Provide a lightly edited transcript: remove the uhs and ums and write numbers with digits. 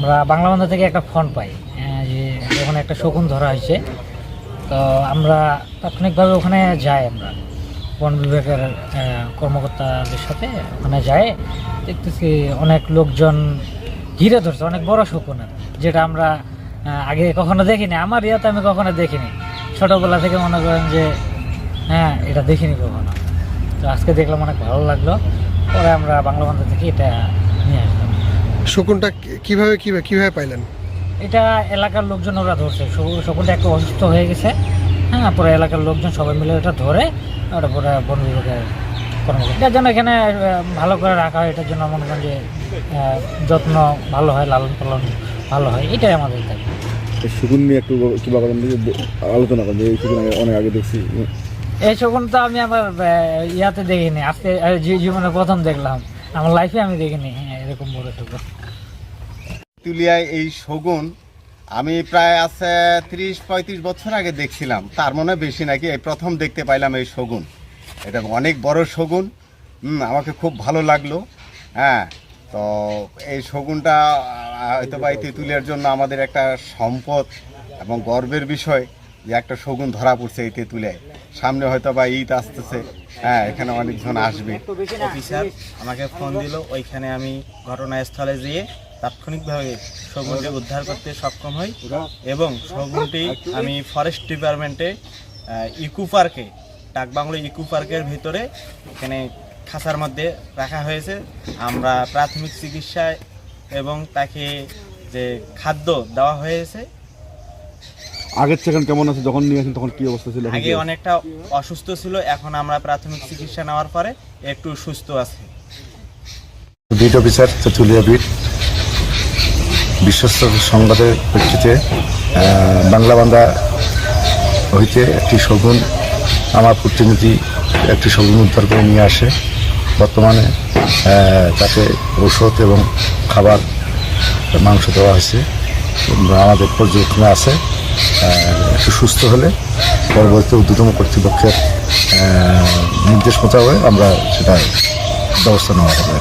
আমরা বাংলা বন্ধু থেকে একটা ফোন পাই যে ওখানে একটা শকুন ধরা হয়েছে। তো আমরা তাৎক্ষণিকভাবে ওখানে যাই, আমরা বন বিভাগের কর্মকর্তাদের সাথে ওখানে যাই, দেখতেছি অনেক লোকজন ঘিরে ধরছে, অনেক বড় শকুন, যেটা আমরা আগে কখনো দেখিনি। আমার ইয়াতে আমি কখনো দেখিনি, ছোটোবেলা থেকে মনে করেন যে এটা দেখিনি কখনো। তো আজকে দেখলাম, অনেক ভালো লাগলো। পরে আমরা বাংলা বন্ধু থেকে এটা নিয়ে আসলাম। শকুনটা কিভাবে পাইলেন? এটা এলাকার লোকজন ওরা ধরছে। শকুনটা একটু অসুস্থ হয়ে গেছে, পরে এলাকার লোকজন সবাই মিলে ওটা ধরে ওটা পরে বন বিভাগের কর্মকর্তা এটার জন্য এখানে ভালো করে রাখা হয়। এটার জন্য মনে করেন যে যত্ন ভালো হয়, লালন পালন ভালো হয়, এটাই আমাদের থাকে। শকুন নিয়ে একটু কিবা আলোচনা করেন, এই শকুন অনেক আগে দেখছি। এই শকুন তো আমি আমার ইয়াতে দেখিনি, আজকে জীবনে প্রথম দেখলাম, আমার লাইফে আমি দেখিনি এরকম বড় শকুন। তুলিয়ায় এই শগুন আমি প্রায় আছে 30-35 বছর আগে দেখছিলাম, তার মনে বেশি নাকি, এই প্রথম দেখতে পাইলাম এই শগুন। এটা অনেক বড় শগুন, আমাকে খুব ভালো লাগলো। তো এই শগুনটা হয়তো বা এই তেঁতুলিয়ার জন্য আমাদের একটা সম্পদ এবং গর্বের বিষয় যে একটা শগুন ধরা পড়ছে এই তেঁতুলিয়ায়। সামনে হয়তো বা ঈদ আসতেছে, এখানে অনেকজন আসবে। অফিসার আমাকে ফোন দিল, ওইখানে আমি ঘটনাস্থলে যেয়ে তাৎক্ষণিকভাবে শগুনটি উদ্ধার করতে সক্ষম হই এবং শগুনটি আমি ফরেস্ট ডিপার্টমেন্টে ইকো পার্কে, ডাকবাংলো ইকো পার্কের ভিতরে এখানে খাঁচার মধ্যে রাখা হয়েছে। আমরা প্রাথমিক চিকিৎসায় এবং তাকে যে খাদ্য দেওয়া হয়েছে। আগের থেকে কেমন আছে? যখন নিয়ে আসেন তখন কি অবস্থা ছিল? আগে অনেকটা অসুস্থ ছিল, এখন আমরা প্রাথমিক চিকিৎসা নেওয়ার পরে একটু সুস্থ আছে। বিট অফিসার তেঁতুলিয়া বিট, বিশ্বস্ত সংবাদের প্রেক্ষিতে বাংলা বান্ধা হইতে একটি শগুন, আমার প্রতিনিধি একটি শগুন উদ্ধার করে নিয়ে আসে। বর্তমানে তাকে ঔষধ এবং খাবার, মাংস দেওয়া হয়েছে, আমাদের পর্যবেক্ষণে আছে। একটু সুস্থ হলে পরবর্তী ঊর্ধ্বতম কর্তৃপক্ষের নির্দেশ মোতাবেক আমরা সেটা ব্যবস্থা নেওয়া হবে।